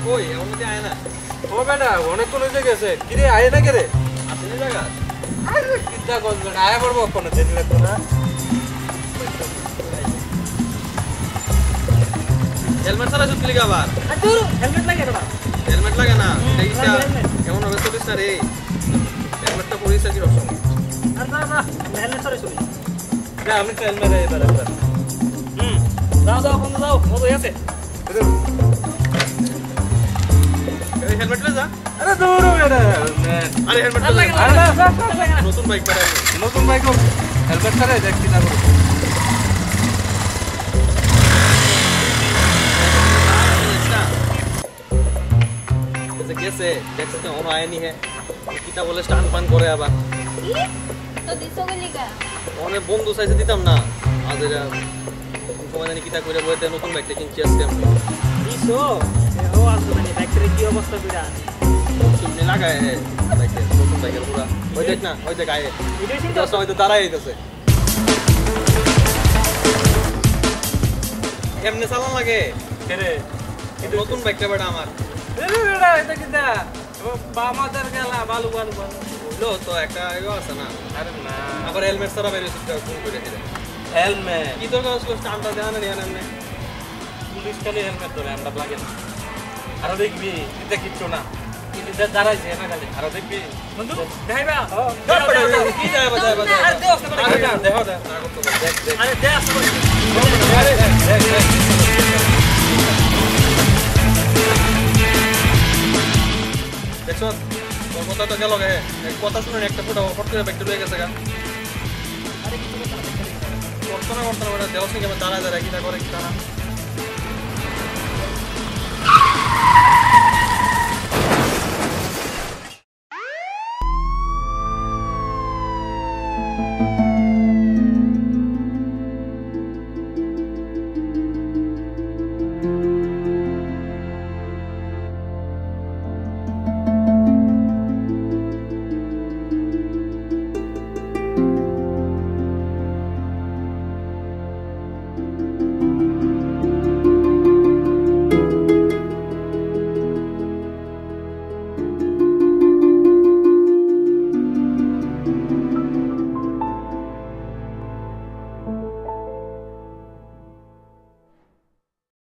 কই এমন কি আয় না ও বেটা অনেকক্ষণ হয়ে গেছে কিরে আয় না কেরে আসলে জায়গা আরে কিতা গজ বেটা আয় পড়বো কোনো দিন লাগতো না হেলমেট ছাড়া শুনছিলি কি আবার দূর হেলমেট লাগে না হেলমেট লাগে না এইটা এমন হবে চলিস না রে হেলমেটটা পরিস কি রকম না না হেলমেট ছাড়া চলি না আমি ট্রেন মেরে এবার এবার যাও যাও কোন যাও মতো আছে এই হেলমেট লে যা আরে দূর বেটা আরে হেলমেট লাগে আরে না নতুন বাইক বাড়াই নতুন বাইক হেলমেট ছাড়া দেখ কিতা করো গেছে দেখছে তো ono আয়নি হে কিতা বলে স্টান পান করে আবার তো দিছো গলি কা অনেক বন্ধু চাইছে দিতাম না আজ এরা সময় জানি কিতা করে বইতে নতুন বাইকটা কিনছি আজকে আমি দিছো ও আসলে মানে ব্যাটারি কি অবস্থা কইরা তুমি লাগায় হে বাইকে নতুন বাইকের পুরা ওই দেখ না ওই দেখ আয়ে ভিডিও ঠিক দশ সময় তো দাঁড়াই দিতেছে এমনি চালান লাগে কেরে নতুন বাইকটা বেটা আমার আরে বেটা এটা কিতা বামাদের গেলা বালু বালু বালু বুঝলো তো একটা এগো আছে না আরে না আবার হেলমেট ছাড়া বেরিয়েছে ফোন করে দিলে হেলমেট কি দরকার আসলো স্টানটা দেওয়া না নিয়ে এমনি পুলিশ খালি হেলমেট ধরে আমরা লাগে না আরো দেখবি এটা কিচ্ছু না কিন্তু দাঁড়াইছে না খালি আরো দেখবি বন্ধু দেখাইবা কি যায় বাজায় বাজায় আরে দেও আসলে আরে না দেখো দেখ না করতে দেখ দেখ আরে দে আসলে আরে দেখ দেখ দেখছো তোর কথা তো গেল গে কথা শুনে একটা ফটো ফটো করে ব্যাগটা লয়ে গেছে গা করতো না দেওয়া সিং আমার দাঁড়ায় দাঁড়ায় কিটা করে কিটা না